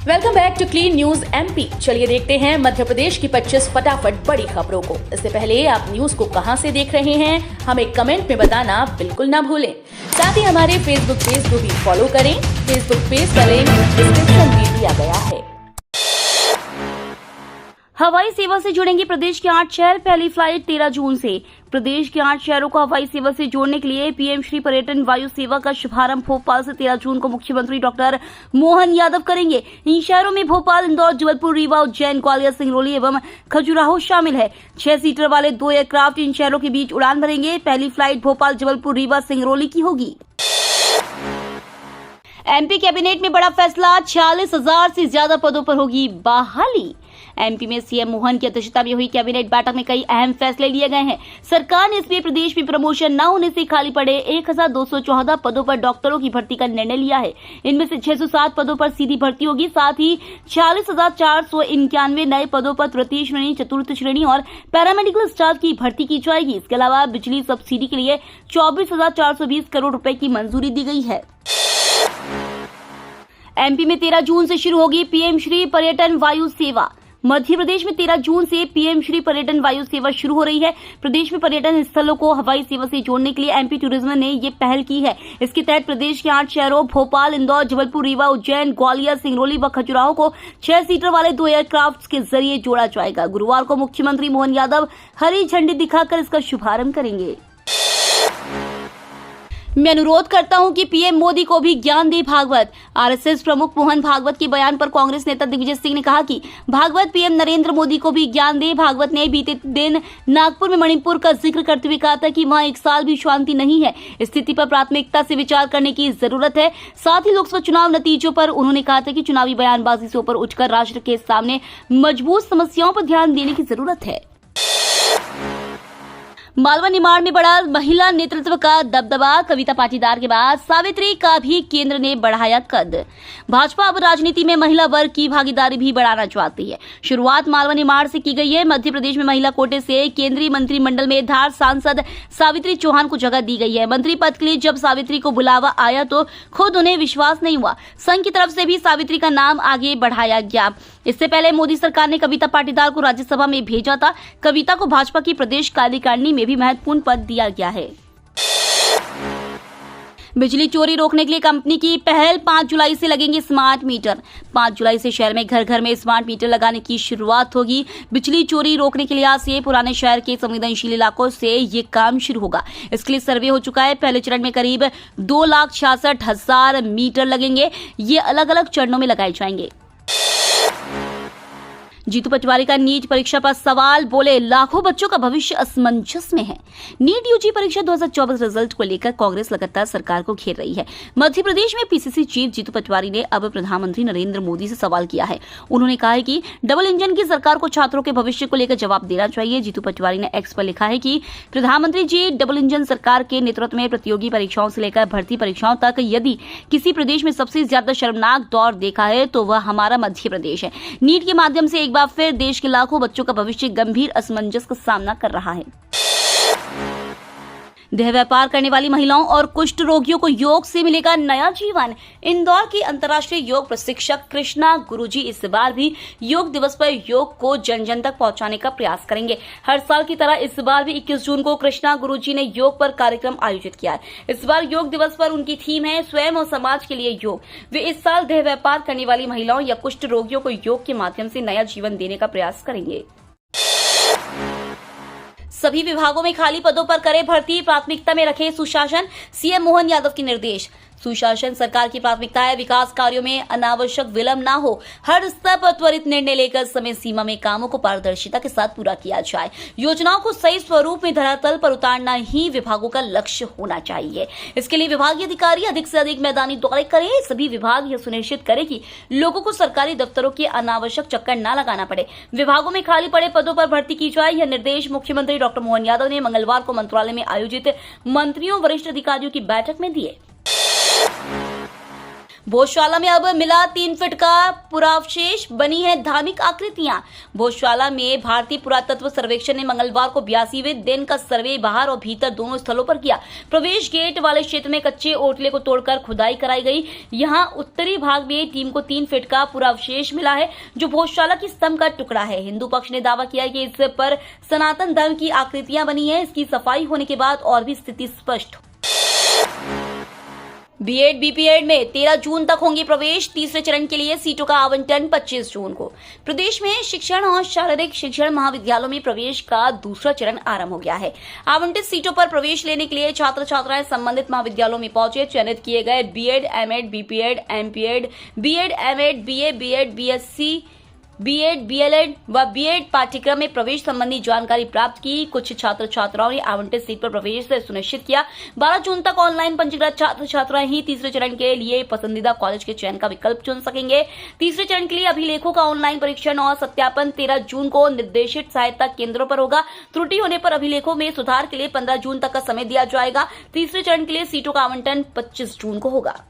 Welcome back to clean news MP. चलिए देखते हैं मध्य प्रदेश की 25 फटाफट बड़ी खबरों को। इससे पहले आप न्यूज को कहां से देख रहे हैं, हमें कमेंट में बताना बिल्कुल ना भूलें। साथ ही हमारे फेसबुक पेज को भी फॉलो करें। फेसबुक पेज का लिंक डिस्क्रिप्शन में दिया गया है। हवाई सेवा से जुड़ेंगे प्रदेश के 8 शहर। पहली फ्लाइट 13 जून से। प्रदेश के 8 शहरों को हवाई सेवा से जोड़ने के लिए पीएम श्री पर्यटन वायु सेवा का शुभारंभ भोपाल से 13 जून को मुख्यमंत्री डॉक्टर मोहन यादव करेंगे। इन शहरों में भोपाल, इंदौर, जबलपुर, रीवा, उज्जैन, ग्वालियर, सिंगरौली एवं खजुराहो शामिल है। 6 सीटर वाले 2 एयरक्राफ्ट इन शहरों के बीच उड़ान भरेंगे। पहली फ्लाइट भोपाल, जबलपुर, रीवा, सिंगरौली की होगी। एमपी कैबिनेट में बड़ा फैसला, 46,000 से ज्यादा पदों पर होगी बहाली। एमपी में सीएम मोहन की अध्यक्षता में हुई कैबिनेट बैठक में कई अहम फैसले लिए गए हैं। सरकार ने इसमें प्रदेश में प्रमोशन न होने से खाली पड़े 1,214 पदों पर डॉक्टरों की भर्ती का निर्णय लिया है। इनमें से 607 पदों पर सीधी भर्ती होगी। साथ ही 46,491 नए पदों पर तृतीय श्रेणी, चतुर्थ श्रेणी और पैरामेडिकल स्टाफ की भर्ती की जाएगी। इसके अलावा बिजली सब्सिडी के लिए 24,420 करोड़ रुपए की मंजूरी दी गई है। एमपी में 13 जून से शुरू होगी पीएम श्री पर्यटन वायु सेवा। मध्य प्रदेश में 13 जून से पीएम श्री पर्यटन वायु सेवा शुरू हो रही है। प्रदेश में पर्यटन स्थलों को हवाई सेवा से जोड़ने के लिए एमपी टूरिज्म ने ये पहल की है। इसके तहत प्रदेश के 8 शहरों भोपाल, इंदौर, जबलपुर, रीवा, उज्जैन, ग्वालियर, सिंगरौली व खजुराहो को 6 सीटर वाले 2 एयरक्राफ्ट के जरिए जोड़ा जाएगा। गुरुवार को मुख्यमंत्री मोहन यादव हरी झंडी दिखाकर इसका शुभारंभ करेंगे। मैं अनुरोध करता हूं कि पीएम मोदी को भी ज्ञान दे भागवत। आरएसएस प्रमुख मोहन भागवत के बयान पर कांग्रेस नेता दिग्विजय सिंह ने कहा कि भागवत पीएम नरेंद्र मोदी को भी ज्ञान दे। भागवत ने बीते दिन नागपुर में मणिपुर का जिक्र करते हुए कहा था कि वहां 1 साल भी शांति नहीं है। स्थिति पर प्राथमिकता से विचार करने की जरूरत है। साथ ही लोकसभा चुनाव नतीजों पर उन्होंने कहा था कि चुनावी बयानबाजी से ऊपर उठकर राष्ट्र के सामने मजबूत समस्याओं पर ध्यान देने की जरूरत है। मालवा निमाड़ में बढ़ा महिला नेतृत्व का दबदबा। कविता पाटीदार के बाद सावित्री का भी केंद्र ने बढ़ाया कद। भाजपा अब राजनीति में महिला वर्ग की भागीदारी भी बढ़ाना चाहती है। शुरुआत मालवा निमाड़ से की गई है। मध्य प्रदेश में महिला कोटे से केंद्रीय मंत्रिमंडल में धार सांसद सावित्री चौहान को जगह दी गई है। मंत्री पद के लिए जब सावित्री को बुलावा आया तो खुद उन्हें विश्वास नहीं हुआ। संघ की तरफ से भी सावित्री का नाम आगे बढ़ाया गया। इससे पहले मोदी सरकार ने कविता पाटीदार को राज्यसभा में भेजा था। कविता को भाजपा की प्रदेश कार्यकारिणी में भी महत्वपूर्ण पद दिया गया है। बिजली चोरी रोकने के लिए कंपनी की पहल, 5 जुलाई से लगेंगे स्मार्ट मीटर। 5 जुलाई से शहर में घर घर में स्मार्ट मीटर लगाने की शुरुआत होगी। बिजली चोरी रोकने के लिए आज से पुराने शहर के संवेदनशील इलाकों से ये काम शुरू होगा। इसके लिए सर्वे हो चुका है। पहले चरण में करीब 2,66,000 मीटर लगेंगे। ये अलग अलग चरणों में लगाए जाएंगे। जीतू पटवारी का नीट परीक्षा पर सवाल, बोले लाखों बच्चों का भविष्य असमंजस में है। नीट यूजी परीक्षा 2024 रिजल्ट को लेकर कांग्रेस लगातार सरकार को घेर रही है। मध्य प्रदेश में पीसीसी चीफ जीतू पटवारी ने अब प्रधानमंत्री नरेंद्र मोदी से सवाल किया है। उन्होंने कहा है कि डबल इंजन की सरकार को छात्रों के भविष्य को लेकर जवाब देना चाहिए। जीतू पटवारी ने एक्स पर लिखा है कि प्रधानमंत्री जी, डबल इंजन सरकार के नेतृत्व में प्रतियोगी परीक्षाओं से लेकर भर्ती परीक्षाओं तक यदि किसी प्रदेश में सबसे ज्यादा शर्मनाक दौर देखा है तो वह हमारा मध्य प्रदेश है। नीट के माध्यम से एक बार फिर देश के लाखों बच्चों का भविष्य गंभीर असमंजस का सामना कर रहा है। देह व्यापार करने वाली महिलाओं और कुष्ठ रोगियों को योग से मिलेगा नया जीवन। इंदौर की अंतर्राष्ट्रीय योग प्रशिक्षक कृष्णा गुरुजी इस बार भी योग दिवस पर योग को जन जन तक पहुंचाने का प्रयास करेंगे। हर साल की तरह इस बार भी 21 जून को कृष्णा गुरुजी ने योग पर कार्यक्रम आयोजित किया है। इस बार योग दिवस पर उनकी थीम है स्वयं और समाज के लिए योग। वे इस साल देह व्यापार करने वाली महिलाओं या कुष्ठ रोगियों को योग के माध्यम से नया जीवन देने का प्रयास करेंगे। सभी विभागों में खाली पदों पर करें भर्ती, प्राथमिकता में रखें सुशासन। सीएम मोहन यादव के निर्देश। सुशासन सरकार की प्राथमिकता है। विकास कार्यों में अनावश्यक विलंब ना हो। हर स्तर पर त्वरित निर्णय लेकर समय सीमा में कामों को पारदर्शिता के साथ पूरा किया जाए। योजनाओं को सही स्वरूप में धरातल पर उतारना ही विभागों का लक्ष्य होना चाहिए। इसके लिए विभागीय अधिकारी अधिक से अधिक मैदानी दौरे करें। सभी विभाग यह सुनिश्चित करें कि लोगों को सरकारी दफ्तरों के अनावश्यक चक्कर न लगाना पड़े। विभागों में खाली पड़े पदों पर भर्ती की जाए। यह निर्देश मुख्यमंत्री डॉक्टर मोहन यादव ने मंगलवार को मंत्रालय में आयोजित मंत्रियों वरिष्ठ अधिकारियों की बैठक में दिए। भोजशाला में अब मिला 3 फीट का पुरावशेष, बनी है धार्मिक आकृतियां। भोजशाला में भारतीय पुरातत्व सर्वेक्षण ने मंगलवार को 82वें दिन का सर्वे बाहर और भीतर दोनों स्थलों पर किया। प्रवेश गेट वाले क्षेत्र में कच्चे ओटले को तोड़कर खुदाई कराई गई। यहां उत्तरी भाग में टीम को 3 फीट का पुरावशेष मिला है, जो भोजशाला की स्तंभ का टुकड़ा है। हिंदू पक्ष ने दावा किया कि इस पर सनातन धर्म की आकृतियां बनी है। इसकी सफाई होने के बाद और भी स्थिति स्पष्ट। बीएड बीपीएड में 13 जून तक होंगे प्रवेश। तीसरे चरण के लिए सीटों का आवंटन 25 जून को। प्रदेश में शिक्षण और शारीरिक शिक्षण महाविद्यालयों में प्रवेश का दूसरा चरण आरंभ हो गया है। आवंटित सीटों पर प्रवेश लेने के लिए छात्र छात्राएं संबंधित महाविद्यालयों में पहुंचे। चयनित किए गए BEd, MEd, BPEd, MPEd, BEd, MEd, BA, BEd, BSc, BEd, BLEd व बीएड पाठ्यक्रम में प्रवेश संबंधी जानकारी प्राप्त की। कुछ छात्र छात्राओं ने आवंटित सीट पर प्रवेश सुनिश्चित किया। 12 जून तक ऑनलाइन पंजीकृत छात्र छात्राएं ही तीसरे चरण के लिए पसंदीदा कॉलेज के चयन का विकल्प चुन सकेंगे। तीसरे चरण के लिए अभिलेखों का ऑनलाइन परीक्षण और सत्यापन 13 जून को निर्देशित सहायता केंद्रों पर होगा। त्रुटि होने पर अभिलेखों में सुधार के लिए 15 जून तक का समय दिया जाएगा। तीसरे चरण के लिए सीटों का आवंटन 25 जून को होगा।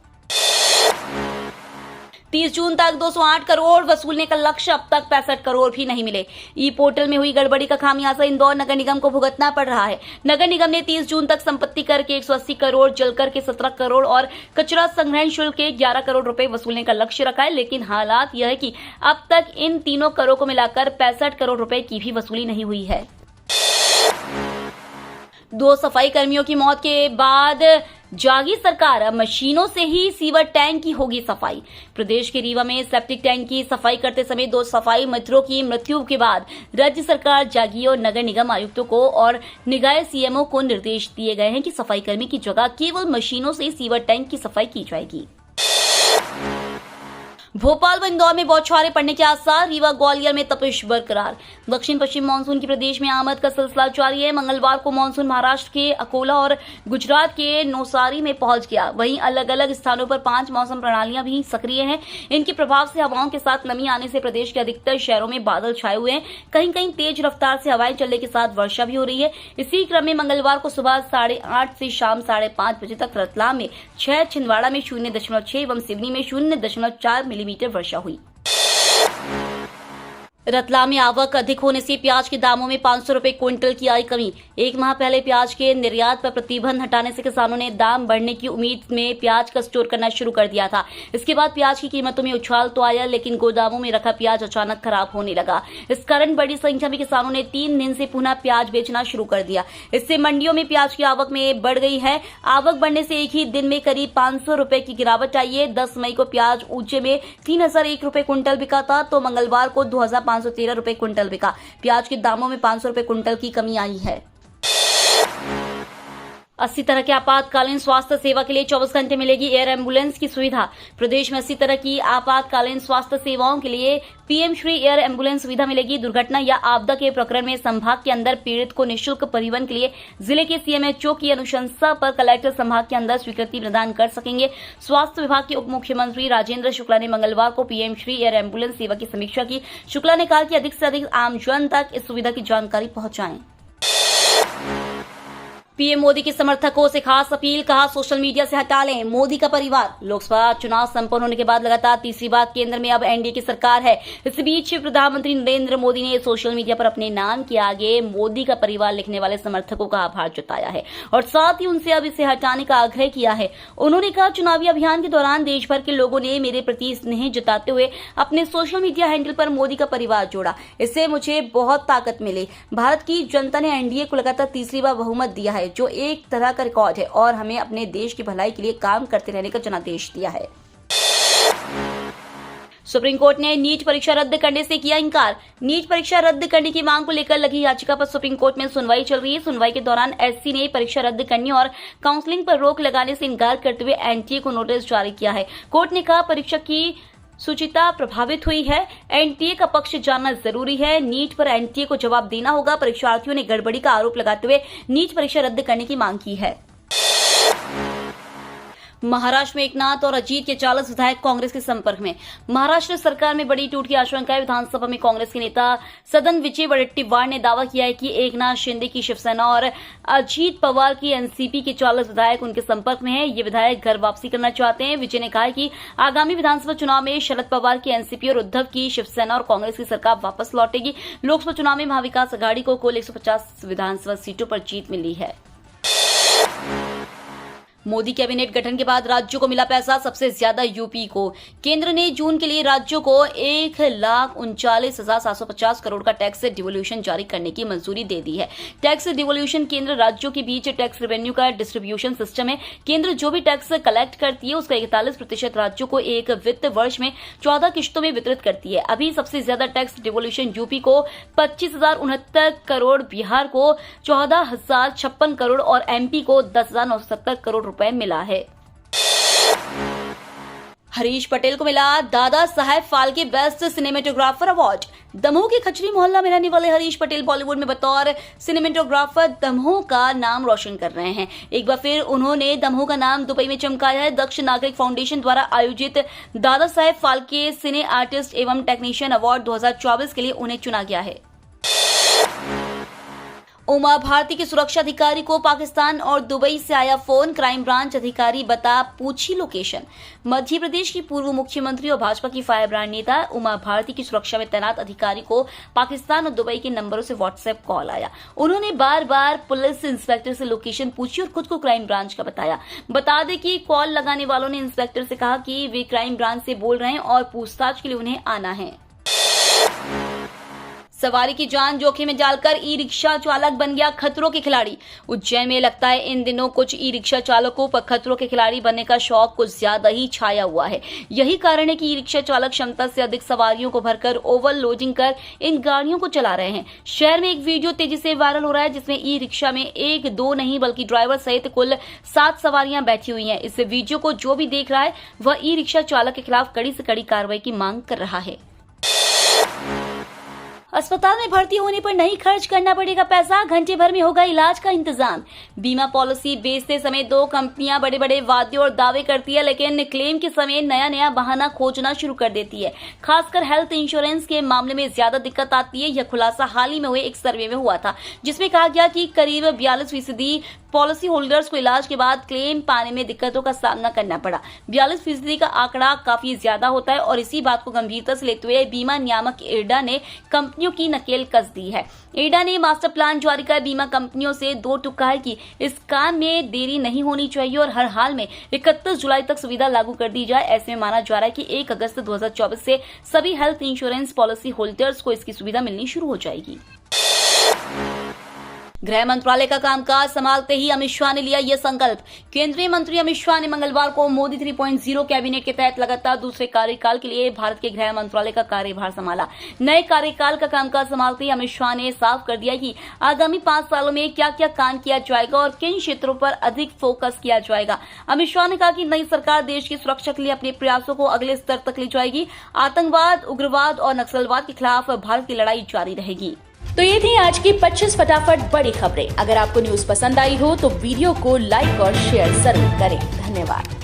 30 जून तक 208 करोड़ वसूलने का लक्ष्य, अब तक 65 करोड़ भी नहीं मिले। ई पोर्टल में हुई गड़बड़ी का खामियाजा इंदौर नगर निगम को भुगतना पड़ रहा है। नगर निगम ने 30 जून तक संपत्ति कर के 180 करोड़, जलकर के 17 करोड़ और कचरा संग्रहण शुल्क के 11 करोड़ रुपए वसूलने का लक्ष्य रखा है, लेकिन हालात यह है कि अब तक इन तीनों करों को मिलाकर 65 करोड़ रुपए की भी वसूली नहीं हुई है। 2 सफाई कर्मियों की मौत के बाद जागी सरकार, अब मशीनों से ही सीवर टैंक की होगी सफाई। प्रदेश के रीवा में सेप्टिक टैंक की सफाई करते समय 2 सफाई मित्रों की मृत्यु के बाद राज्य सरकार जागी और नगर निगम आयुक्तों को और निकाय सीएमओ को निर्देश दिए गए हैं कि सफाई कर्मी की जगह केवल मशीनों से सीवर टैंक की सफाई की जाएगी। भोपाल व इंदौर में बौछारें पड़ने के आसार, रीवा ग्वालियर में तपिश बरकरार। दक्षिण पश्चिम मानसून की प्रदेश में आमद का सिलसिला जारी है। मंगलवार को मानसून महाराष्ट्र के अकोला और गुजरात के नौसारी में पहुंच गया। वहीं अलग अलग स्थानों पर 5 मौसम प्रणालियां भी सक्रिय हैं। इनके प्रभाव से हवाओं के साथ नमी आने से प्रदेश के अधिकतर शहरों में बादल छाए हुए हैं। कहीं कहीं तेज रफ्तार से हवाएं चलने के साथ वर्षा भी हो रही है। इसी क्रम में मंगलवार को सुबह 8:30 से शाम 5:30 बजे तक रतलाम में 6, छिंदवाड़ा में 0.6 एवं सिवनी में 0.4 मिलीमीटर वर्षा हुई। रतलाम में आवक अधिक होने से प्याज के दामों में 500 रुपए क्विंटल की आई कमी। 1 माह पहले प्याज के निर्यात पर प्रतिबंध हटाने से किसानों ने दाम बढ़ने की उम्मीद में प्याज का स्टोर करना शुरू कर दिया था। इसके बाद प्याज की कीमतों में उछाल तो आया, लेकिन गोदामों में रखा प्याज अचानक खराब होने लगा। इस कारण बड़ी संख्या में किसानों ने 3 दिन से पुनः प्याज बेचना शुरू कर दिया। इससे मंडियों में प्याज की आवक में बढ़ गई है। आवक बढ़ने से एक ही दिन में करीब 500 रुपए की गिरावट आई है। 10 मई को प्याज ऊंचे में 3001 रुपए क्विंटल बिका था, तो मंगलवार को 2513 रुपए क्विंटल बिका। प्याज के दामों में 500 रुपए क्विंटल की कमी आई है। 80 तरह के आपातकालीन स्वास्थ्य सेवा के लिए 24 घंटे मिलेगी एयर एम्बुलेंस की सुविधा। प्रदेश में 80 तरह की आपातकालीन स्वास्थ्य सेवाओं के लिए पीएम श्री एयर एम्बुलेंस सुविधा मिलेगी। दुर्घटना या आपदा के प्रकरण में संभाग के अंदर पीड़ित को निःशुल्क परिवहन के लिए जिले के सीएमएचओ की अनुशंसा पर कलेक्टर संभाग के अंदर स्वीकृति प्रदान कर सकेंगे। स्वास्थ्य विभाग के उप मुख्यमंत्री राजेंद्र शुक्ला ने मंगलवार को पीएम श्री एयर एम्बुलेंस सेवा की समीक्षा की। शुक्ला ने कहा कि अधिक से अधिक आमजन तक इस सुविधा की जानकारी पहुंचाएं। पीएम मोदी के समर्थकों से खास अपील, कहा सोशल मीडिया से हटा लें मोदी का परिवार। लोकसभा चुनाव संपन्न होने के बाद लगातार तीसरी बार केंद्र में अब एनडीए की सरकार है। इस बीच प्रधानमंत्री नरेंद्र मोदी ने सोशल मीडिया पर अपने नाम के आगे मोदी का परिवार लिखने वाले समर्थकों का आभार जताया है और साथ ही उनसे अब इसे हटाने का आग्रह किया है। उन्होंने कहा, चुनावी अभियान के दौरान देश भर के लोगों ने मेरे प्रति स्नेह जताते हुए अपने सोशल मीडिया हैंडल पर मोदी का परिवार जोड़ा। इससे मुझे बहुत ताकत मिली। भारत की जनता ने एनडीए को लगातार तीसरी बार बहुमत दिया है, जो एक तरह का रिकॉर्ड है, और हमें अपने देश की भलाई के लिए काम करते रहने का जनादेश दिया है। सुप्रीम कोर्ट ने नीट परीक्षा रद्द करने से किया इनकार। नीट परीक्षा रद्द करने की मांग को लेकर लगी याचिका पर सुप्रीम कोर्ट में सुनवाई चल रही है। सुनवाई के दौरान एससी ने परीक्षा रद्द करने और काउंसलिंग पर रोक लगाने से इनकार करते हुए एनटीए को नोटिस जारी किया है। कोर्ट ने कहा, परीक्षा की शुचिता प्रभावित हुई है, एनटीए का पक्ष जानना जरूरी है। नीट पर एनटीए को जवाब देना होगा। परीक्षार्थियों ने गड़बड़ी का आरोप लगाते हुए नीट परीक्षा रद्द करने की मांग की है। महाराष्ट्र में एकनाथ और अजीत के 40 विधायक कांग्रेस के संपर्क में। महाराष्ट्र सरकार में बड़ी टूट की आशंका है। विधानसभा में कांग्रेस के नेता सदन विजय वडेट्टीवार ने दावा किया है कि एकनाथ शिंदे की शिवसेना और अजीत पवार की एनसीपी के 40 विधायक उनके संपर्क में हैं। ये विधायक घर वापसी करना चाहते हैं। विजय ने कहा कि आगामी विधानसभा चुनाव में शरद पवार की एनसीपी और उद्धव की शिवसेना और कांग्रेस की सरकार वापस लौटेगी। लोकसभा चुनाव में महाविकास आघाड़ी को कुल 150 विधानसभा सीटों पर जीत मिली है। मोदी कैबिनेट गठन के बाद राज्यों को मिला पैसा, सबसे ज्यादा यूपी को। केंद्र ने जून के लिए राज्यों को 1,39,750 करोड़ का टैक्स डिवोल्यूशन जारी करने की मंजूरी दे दी है। टैक्स डिवोल्यूशन केंद्र राज्यों के बीच टैक्स रेवेन्यू का डिस्ट्रीब्यूशन सिस्टम है। केंद्र जो भी टैक्स कलेक्ट करती है उसका 41% राज्यों को एक वित्त वर्ष में 14 किश्तों में वितरित करती है। अभी सबसे ज्यादा टैक्स डिवोल्यूशन यूपी को 25,069 करोड़, बिहार को 14,056 करोड़ और एमपी को 10,970 करोड़ रुपए मिला है। हरीश पटेल को मिला Dada Saheb Phalke best cinematographer award. Damoh के खचरी मोहल्ला में रहने वाले हरीश पटेल बॉलीवुड में बतौर सिनेमेटोग्राफर दमोह का नाम रोशन कर रहे हैं। एक बार फिर उन्होंने दमोह का नाम दुबई में चमकाया है। दक्ष नागरिक फाउंडेशन द्वारा आयोजित दादा साहेब फाल्के सिने आर्टिस्ट एवं टेक्नीशियन अवार्ड 2024 के लिए उन्हें चुना गया है। उमा भारती के सुरक्षा अधिकारी को पाकिस्तान और दुबई से आया फोन। क्राइम ब्रांच अधिकारी बता पूछी लोकेशन। मध्य प्रदेश की पूर्व मुख्यमंत्री और भाजपा की फायर ब्रांड नेता उमा भारती की सुरक्षा में तैनात अधिकारी को पाकिस्तान और दुबई के नंबरों से व्हाट्सएप कॉल आया। उन्होंने बार बार पुलिस इंस्पेक्टर से लोकेशन पूछी और खुद को क्राइम ब्रांच का बताया। बता दें कि कॉल लगाने वालों ने इंस्पेक्टर से कहा कि वे क्राइम ब्रांच से बोल रहे हैं और पूछताछ के लिए उन्हें आना है। सवारी की जान जोखिम में डालकर ई रिक्शा चालक बन गया खतरों के खिलाड़ी। उज्जैन में लगता है इन दिनों कुछ ई रिक्शा चालकों पर खतरों के खिलाड़ी बनने का शौक कुछ ज्यादा ही छाया हुआ है। यही कारण है कि ई रिक्शा चालक क्षमता से अधिक सवारियों को भरकर ओवरलोडिंग कर इन गाड़ियों को चला रहे हैं। शहर में एक वीडियो तेजी से वायरल हो रहा है जिसमें ई रिक्शा में 1-2 नहीं बल्कि ड्राइवर सहित कुल 7 सवारियां बैठी हुई हैं। इस वीडियो को जो भी देख रहा है वह ई रिक्शा चालक के खिलाफ कड़ी से कड़ी कार्रवाई की मांग कर रहा है। अस्पताल में भर्ती होने पर नहीं खर्च करना पड़ेगा पैसा, घंटे भर में होगा इलाज का इंतजाम। बीमा पॉलिसी बेचते समय 2 कंपनियां बड़े बड़े वादे और दावे करती है, लेकिन क्लेम के समय नया नया बहाना खोजना शुरू कर देती है। खासकर हेल्थ इंश्योरेंस के मामले में ज्यादा दिक्कत आती है। यह खुलासा हाल ही में हुए एक सर्वे में हुआ था जिसमें कहा गया कि करीब 42% पॉलिसी होल्डर्स को इलाज के बाद क्लेम पाने में दिक्कतों का सामना करना पड़ा। 42% का आंकड़ा काफी ज्यादा होता है और इसी बात को गंभीरता से लेते हुए बीमा नियामक IRDAI ने कंपनियों की नकेल कस दी है। IRDAI ने मास्टर प्लान जारी कर बीमा कंपनियों से 2 टूक कहा है कि इस काम में देरी नहीं होनी चाहिए और हर हाल में 31 जुलाई तक सुविधा लागू कर दी जाए। ऐसे में माना जा रहा है कि 1 अगस्त 2024 से सभी हेल्थ इंश्योरेंस पॉलिसी होल्डर्स को इसकी सुविधा मिलनी शुरू हो जाएगी। गृह मंत्रालय का कामकाज संभालते ही अमित शाह ने लिया यह संकल्प। केंद्रीय मंत्री अमित शाह ने मंगलवार को मोदी 3.0 कैबिनेट के तहत लगातार दूसरे कार्यकाल के लिए भारत के गृह मंत्रालय का कार्यभार संभाला। नए कार्यकाल का कामकाज संभालते ही अमित शाह ने साफ कर दिया कि आगामी 5 सालों में क्या क्या काम किया जाएगा और किन क्षेत्रों पर अधिक फोकस किया जाएगा। अमित शाह ने कहा कि नई सरकार देश की सुरक्षा के लिए अपने प्रयासों को अगले स्तर तक ले जाएगी। आतंकवाद, उग्रवाद और नक्सलवाद के खिलाफ भारत की लड़ाई जारी रहेगी। तो ये थी आज की 25 फटाफट बड़ी खबरें। अगर आपको न्यूज पसंद आई हो तो वीडियो को लाइक और शेयर जरूर करें। धन्यवाद।